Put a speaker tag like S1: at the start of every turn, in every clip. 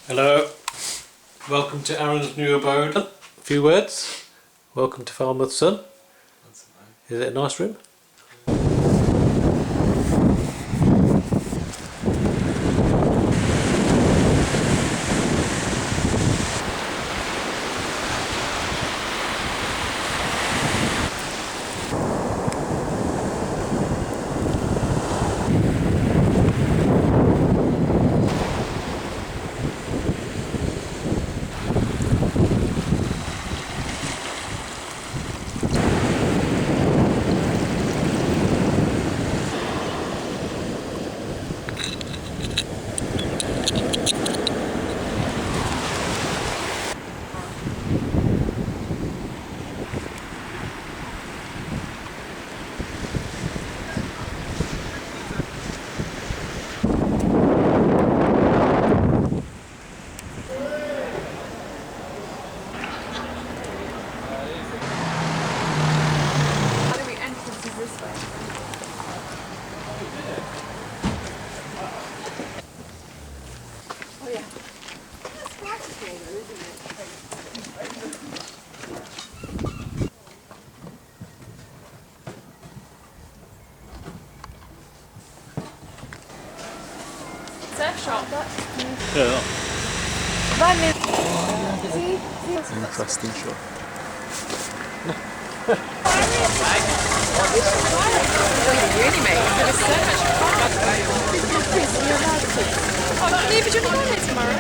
S1: Hello, welcome to Aaron's new abode. A few words. Welcome to Falmouth, son. Is it a nice room?
S2: Surf shop.
S1: Yeah.
S3: Interesting shot.
S2: Uni, mate. There was so much fun. Oh, yeah, but you're going there tomorrow.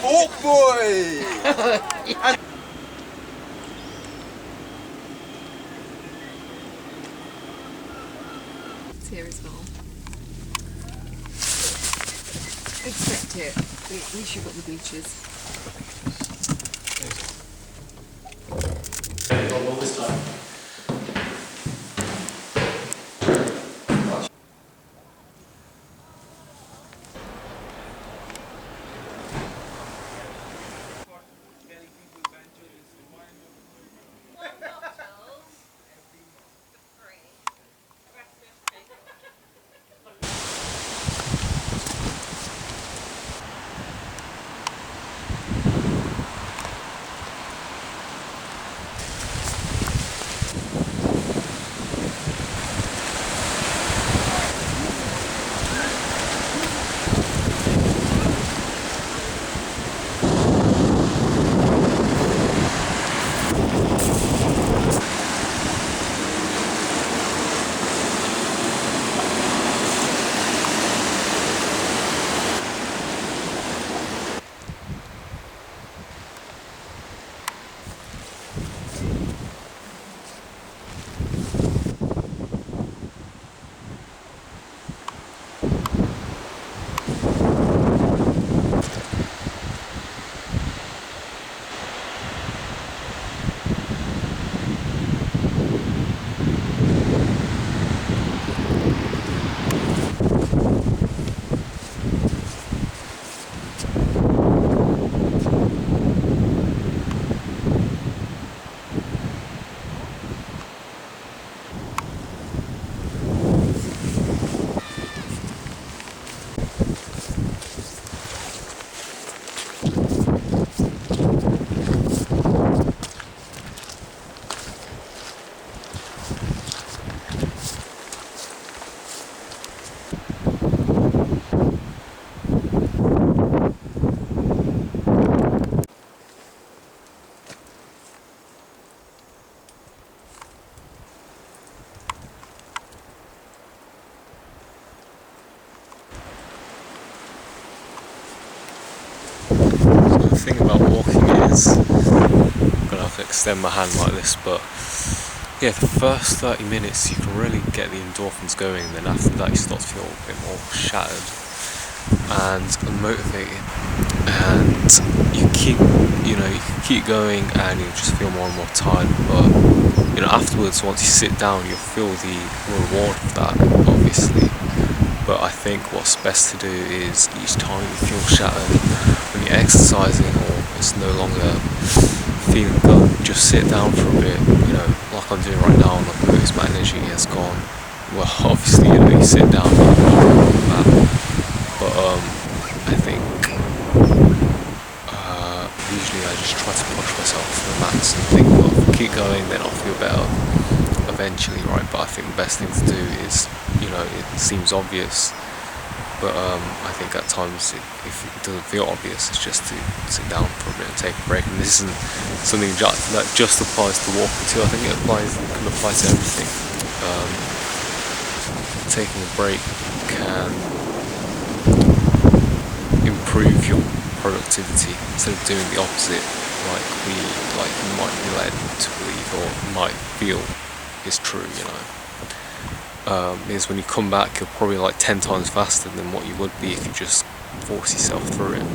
S4: Fork boy!
S2: It's here as well. Expect it. At least you've got the beaches.
S1: All this time.
S3: The thing about walking is I'm gonna have to extend my hand like this, but yeah, the first 30 minutes you can really get the endorphins going, and then after that you start to feel a bit more shattered and unmotivated, and you can keep going and you just feel more and more tired, but afterwards, once you sit down, you'll feel the reward of that, obviously. But I think what's best to do is each time you feel shattered when you're exercising, or it's no longer feeling good, just sit down for a bit, you know, like I'm doing right now, and I've noticed my energy has gone. Well, obviously, you know, you sit down, you know, but I think usually I just try to push myself to the max and think, well, if I keep going, then I'll feel better eventually, right? But I think the best thing to do is, you know, it seems obvious, but I think at times if it doesn't feel obvious, it's just to sit down for a bit and take a break. And this isn't something that just applies to walking too. I think it can apply to everything. Taking a break can improve your productivity instead of doing the opposite, like you might be led to believe or might feel is true, you know. Is when you come back, you're probably like 10 times faster than what you would be if you just force yourself through it.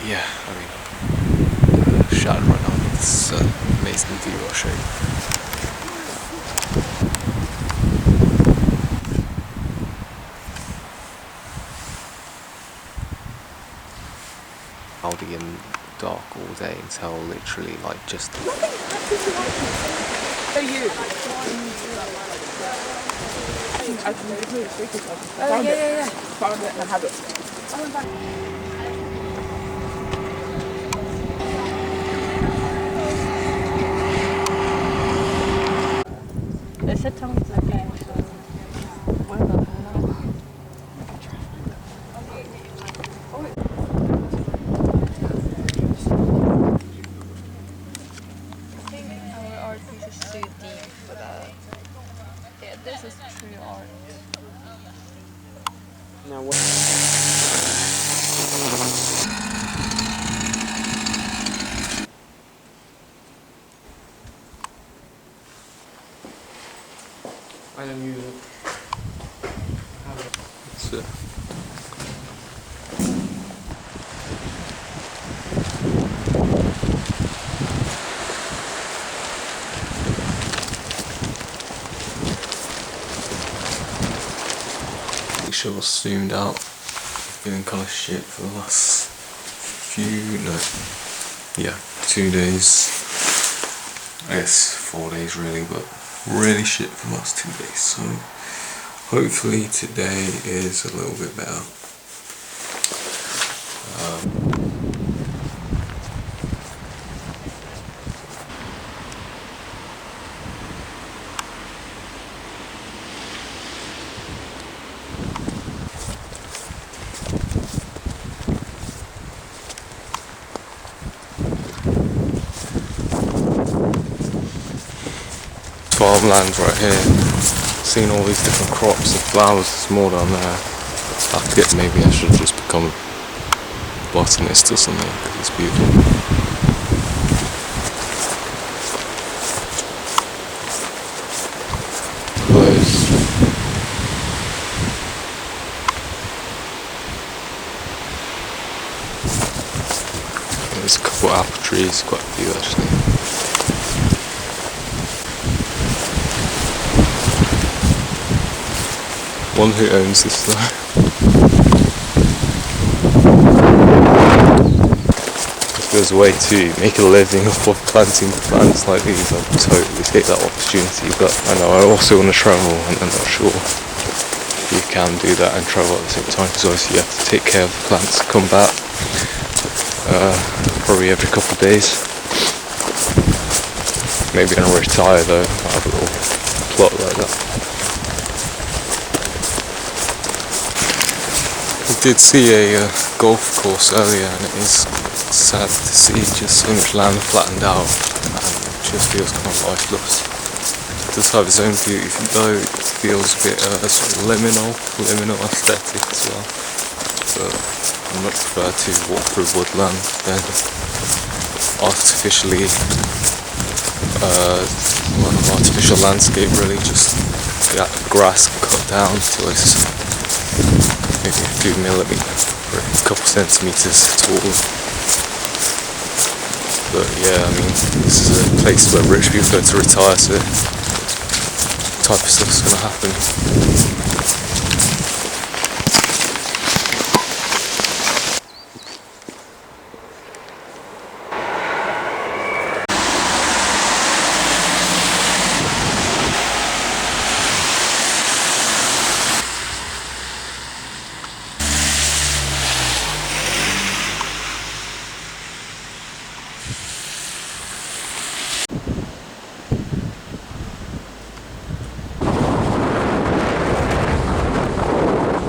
S3: Yeah, I mean, shattered right now. It's an amazing view, I'll show you. Cloudy and dark all day until literally like just.
S2: Oh, you? Oh, yeah. Found it and I have it.
S5: Our art piece is too deep for that. Yeah, this is true art.
S6: Now what? I don't use it.
S3: It's, picture was zoomed out. Feeling kind of shit for the last 2 days. I guess 4 days really, but really shit for the last 2 days. So hopefully today is a little bit better. Farmland right here, seeing all these different crops and flowers. There's more down there. I have to get, maybe I should just become a botanist or something because it's beautiful. There's a couple of apple trees, quite a few actually. One who owns this though. If there's a way to make a living off of planting plants like these, I'd totally take that opportunity, but I know I also want to travel and I'm not sure you can do that and travel at the same time, because obviously you have to take care of the plants, come back probably every couple of days. Maybe when I retire though, I'll have a little plot like that. I did see a golf course earlier, and it is sad to see just so much land flattened out and it just feels kind of lifeless. It does have its own beauty though, it feels a bit sort of liminal aesthetic as well, but I much prefer to walk through woodland than artificial landscape really, just grass cut down to maybe a few millimeters or a couple centimeters tall. But yeah, I mean, this is a place where rich people go to retire, so that type of stuff's gonna happen.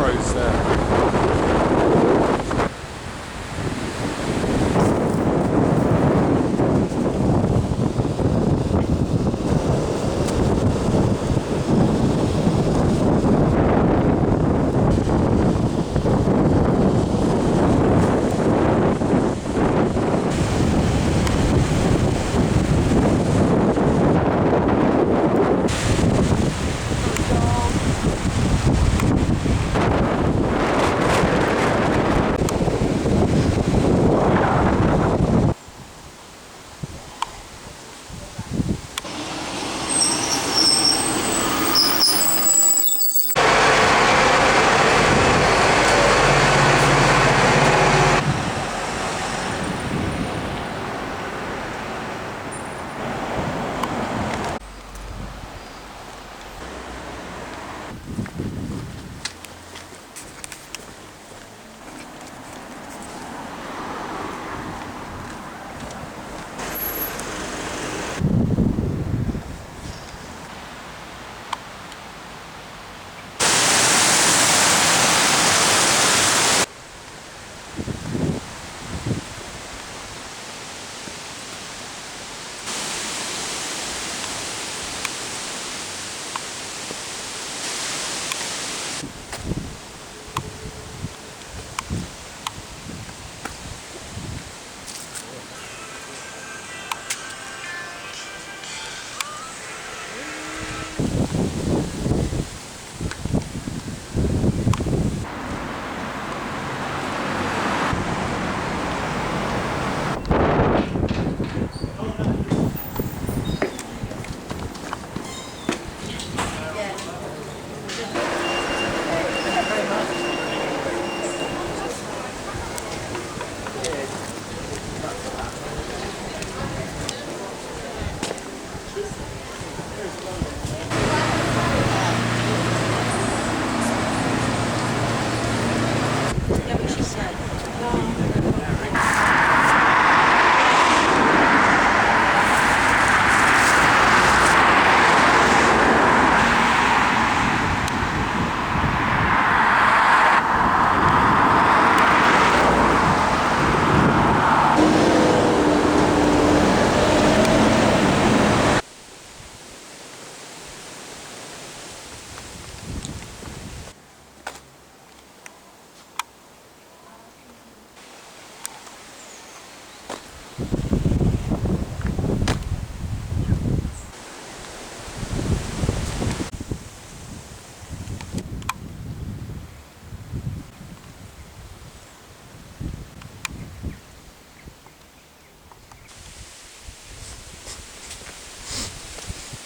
S3: roads there.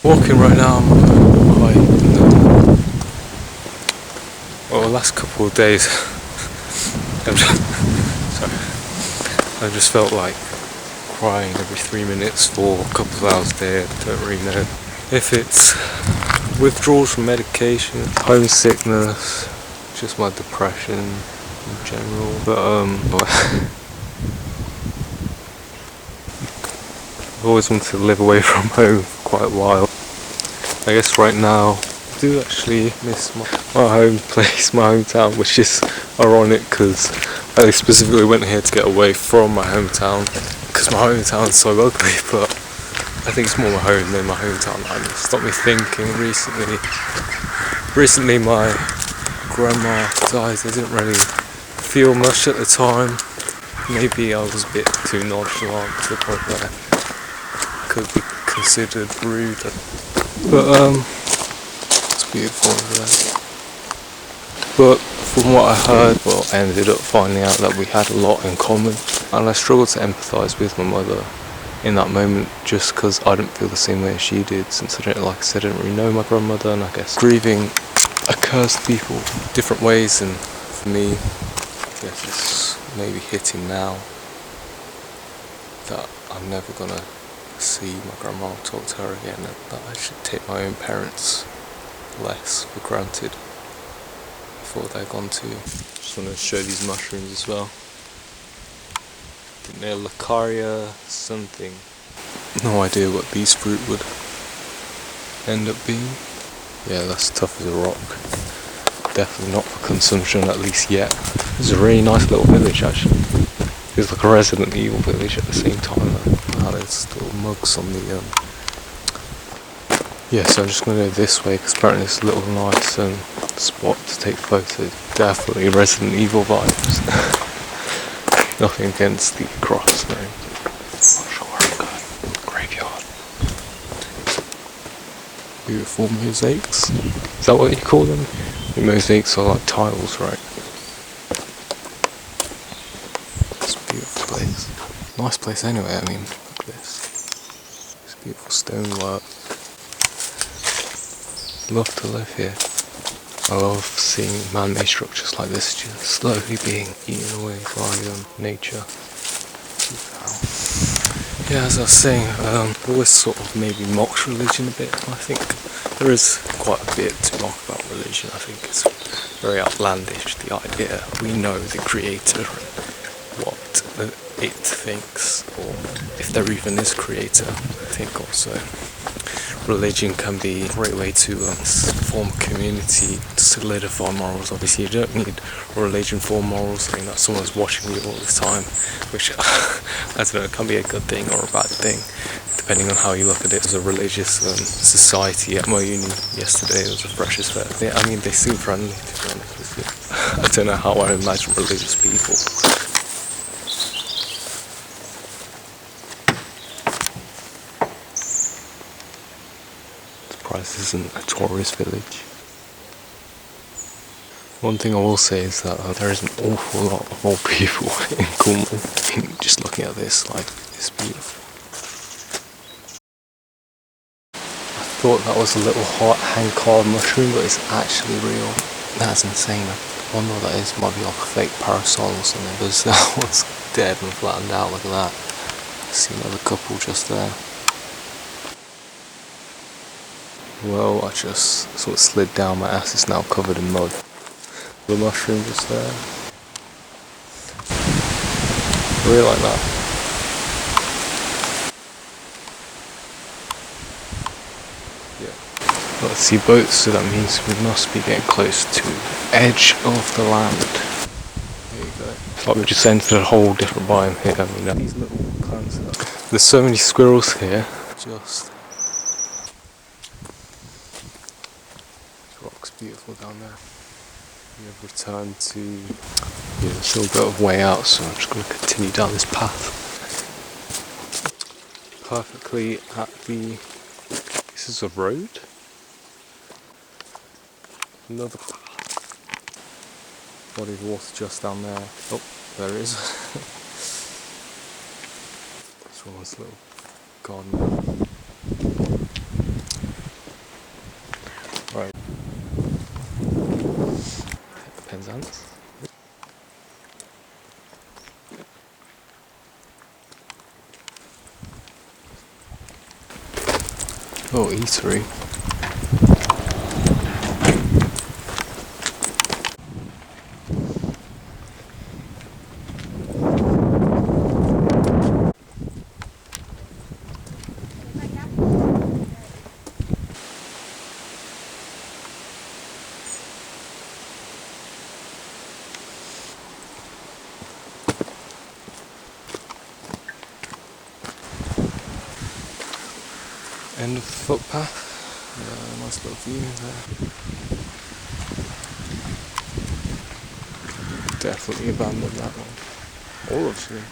S3: Walking right now, I'm well, the last couple of days, I just felt like crying every 3 minutes for a couple of hours there. I don't really know if it's withdrawals from medication, homesickness, just my depression in general, but I've always wanted to live away from home for quite a while. I guess right now I do actually miss my home place, my hometown, which is ironic because I specifically went here to get away from my hometown because my hometown is so ugly, but I think it's more my home than my hometown. And it stopped me thinking recently my grandma died. I didn't really feel much at the time. Maybe I was a bit too nonchalant to the point where could be considered rude, but it's beautiful over there. But from what I heard, well, I ended up finding out that we had a lot in common, and I struggled to empathise with my mother in that moment just because I didn't feel the same way as she did, since like I said, I didn't really know my grandmother, and I guess grieving occurs to people different ways, and for me, I guess it's maybe hitting now that I'm never gonna see my grandma or talk to her again, and that I should take my own parents less for granted before they're gone too. Just want to show these mushrooms as well. I think they're Lacaria something. No idea what these fruit would end up being. Yeah, that's tough as a rock. Definitely not for consumption, at least yet. It's a really nice little village actually. It's like a Resident Evil village at the same time. Wow, there's little mugs on the yeah, so I'm just going to go this way because apparently it's a little nice spot to take photos. Definitely Resident Evil vibes. Nothing against the cross, no. Not sure where I'm going. Graveyard. Beautiful mosaics. Is that what you call them? The mosaics are like tiles, right? It's a beautiful place. Nice place anyway, I mean, look at this. It's beautiful stonework. Love to live here. I love seeing man-made structures like this just slowly being eaten away by nature. Yeah, as I was saying, I've always sort of maybe mocked religion a bit. I think there is quite a bit to mock about religion. I think it's very outlandish, the idea we know the creator and what it thinks, or if there even is creator. I think also religion can be a great way to form a community, to solidify morals. Obviously you don't need a religion for morals, I mean that someone's watching you all the time, which I don't know, can be a good thing or a bad thing, depending on how you look at it. As a religious society at my uni yesterday, there was a freshers fair. Yeah, I mean they seem friendly, to be honest with you. I don't know how I imagine religious people. This isn't a tourist village. One thing I will say is that there is an awful lot of old people in Cornwall. Just looking at this, like, it's beautiful. I thought that was a little hand-carved mushroom, but it's actually real. That's insane. I wonder what that is. Might be like a fake parasol or something, but that one's dead and flattened out. Look at that. I see another couple just there. Well, I just sort of slid down, my ass is now covered in mud. The mushroom just there. I really like that. Yeah. Let's see boats, so that means we must be getting close to the edge of the land. There you go. It's like we just entered a whole different biome here. I mean, these little plants. There's so many squirrels here. Just. Rock's beautiful down there. We have returned to, there's still a bit of way out, so I'm just going to continue down this path. Perfectly at the, this is a road? Another body of water just down there. Oh, there it is. Someone's little garden. Right. Penzance. Oh, eatery. End of the footpath. Nice little view there. Definitely abandoned that one. All of them.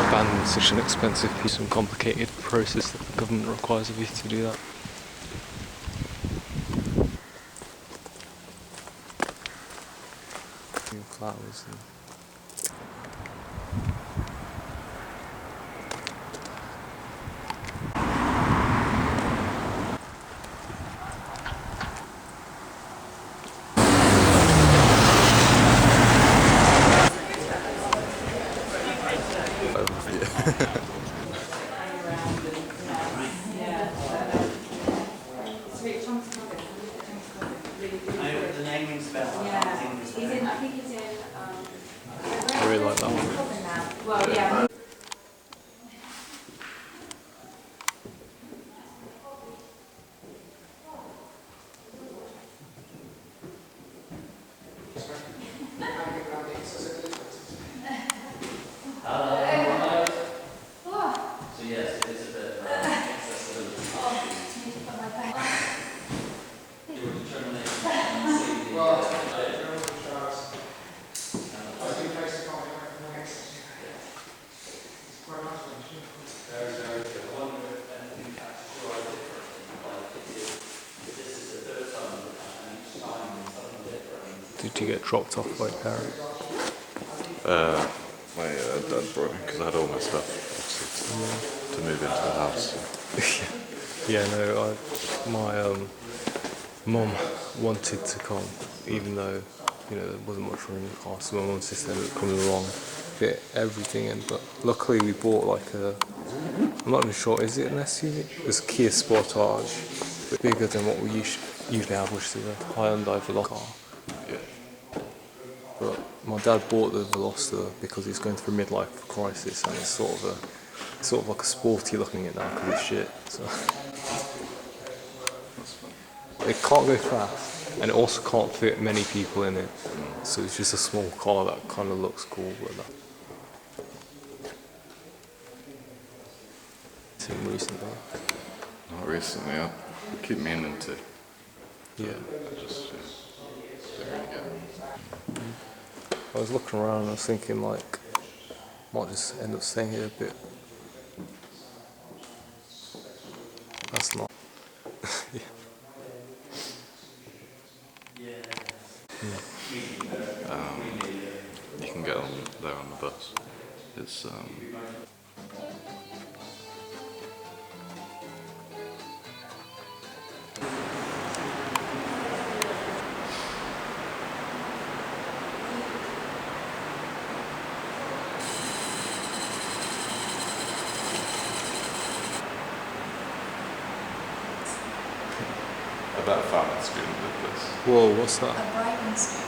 S3: Abandoned such an expensive piece and complicated process that the government requires of you to do that. Flowers and I really like that one. Did you get dropped off by parents?
S7: My dad brought me because I had all my stuff obviously to move into the house.
S3: Yeah, no, my mum wanted to come, even though, you know, there wasn't much room in the car, so my mum just ended up coming along, fit everything in, but luckily we bought like I'm not even sure, is it an SUV? It was a Kia Sportage, but bigger than what we usually have, which is a Hyundai Veloster car.
S7: Yeah.
S3: But my dad bought the Veloster because he's going through a midlife crisis, and it's sort of like a sporty looking at now because it's shit. So it can't go fast, and it also can't fit many people in it. So it's just a small car that kind of looks cool. But that. Recently.
S7: Not recently. I keep meaning to.
S3: Yeah.
S7: Just don't really get it.
S3: I was looking around and I was thinking like, might just end up staying here a bit. That's not.
S7: You can get on there on the bus. It's I bet Falmouth student did this.
S3: Whoa, what's that?
S2: A Brighton story.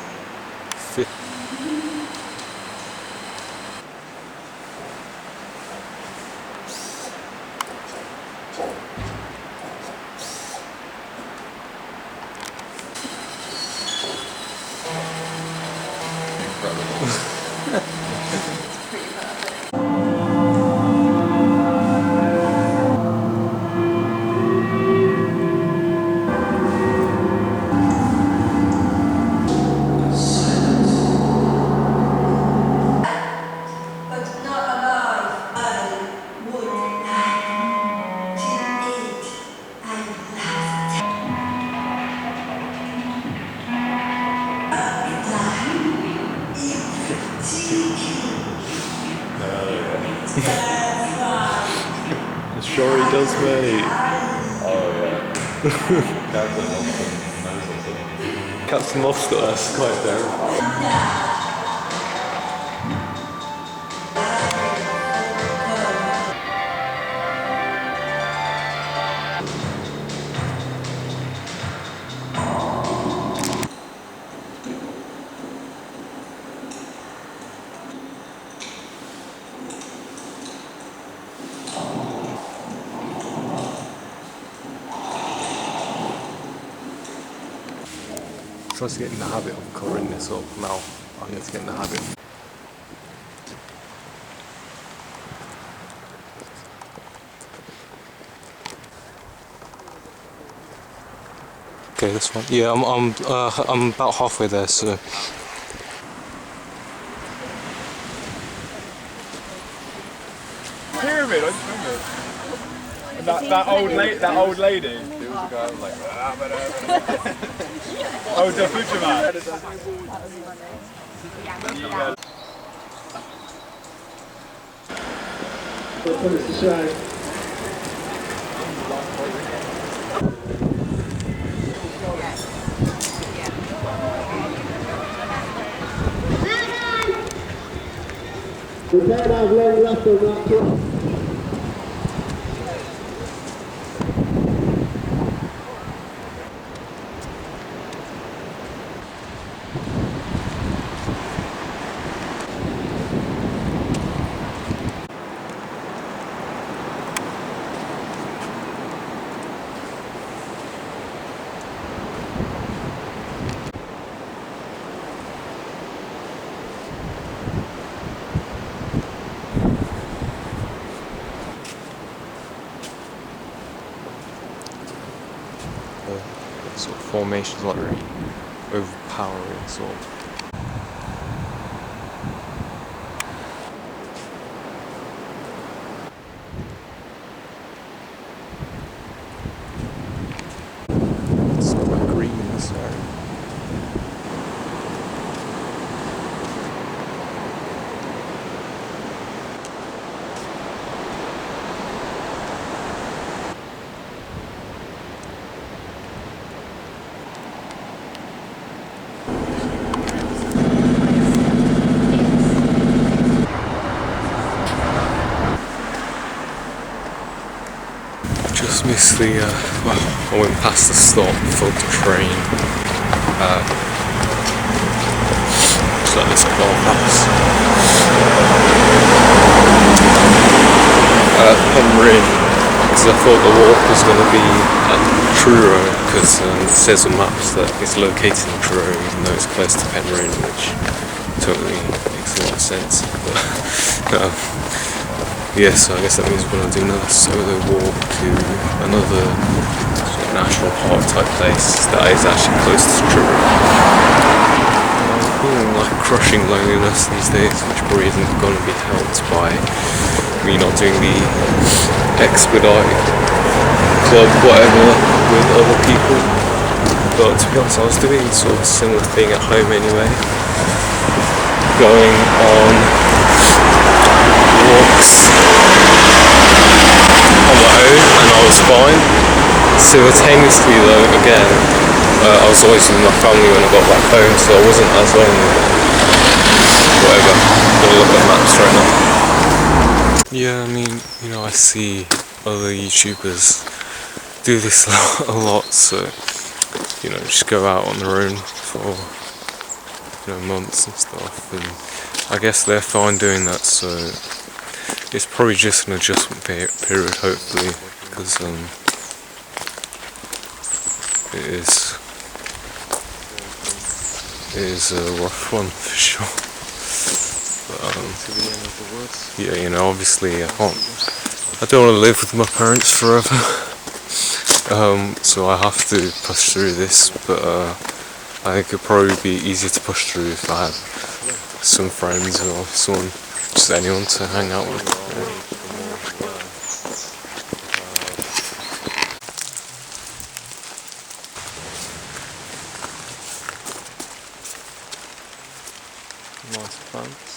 S3: Sure he does, mate.
S7: Oh yeah. Captain Austin knows us.
S3: Captain Monster, that's quite terrible. I'm trying to get in the habit of covering this up now. I need to get in the habit. Okay, this one. Yeah, I'm about halfway there, so.
S4: Pyramid, I just remember. And that old lady. There was a guy who was like, oh, the future man.
S8: Put us to shame. We don't have long left on that truck.
S3: formations like really overpowering sort of. It's quite green in this area. Just missed the, well, I went past the stop for the train. Just like this car pass. Penryn, because I thought the walk was going to be at Truro, because it says on maps that it's located in Truro, even though it's close to Penryn, which totally makes a lot of sense. But, yeah, so I guess that means we're going to do another solo walk to another sort of national park type place that is actually close to Truro. I'm feeling like crushing loneliness these days, which probably isn't going to be helped by me not doing the expedite club whatever with other people. But to be honest, I was doing sort of a similar thing at home anyway. Going on walks on my own, and I was fine. Simultaneously though, again, I was always with my family when I got back home, so I wasn't as lonely. Whatever, I'm gonna look at maps right now. Yeah, I mean, you know, I see other YouTubers do this a lot, so, you know, just go out on their own for, you know, months and stuff, and I guess they're fine doing that, so it's probably just an adjustment period, hopefully, because it is a rough one for sure. But, yeah, you know, obviously I don't want to live with my parents forever, so I have to push through this, but I think it'd probably be easier to push through if I had some friends or someone, just anyone to hang out with. Nice plants.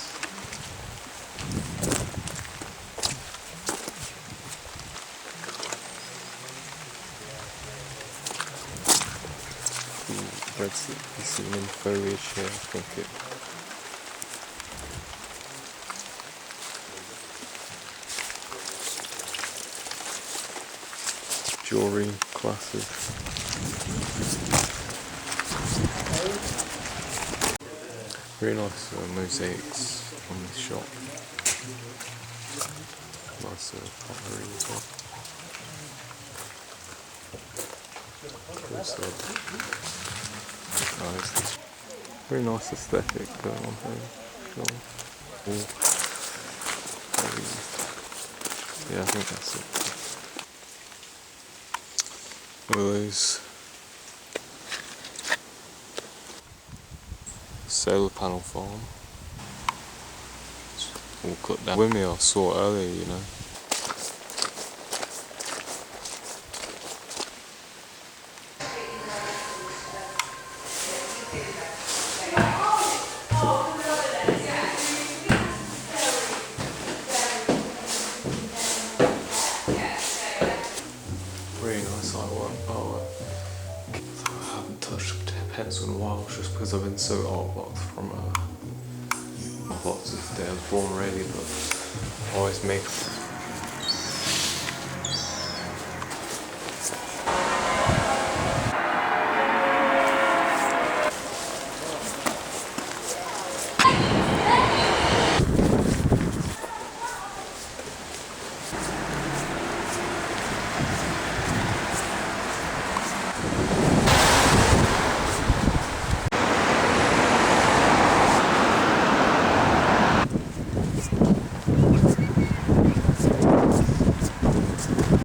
S3: Red semen foliage here, I think it. Jewellery classes. Very nice mosaics on this shop. Nice pottery as well. Nice. Very nice aesthetic going on here. Sure. Yeah, I think that's it. One of those solar panel farm. All cut down. Windmill I saw earlier, you know. Really nice artwork. I haven't touched a pencil in a while just because I've been so artboxed from lots of the day I was born really, but I always make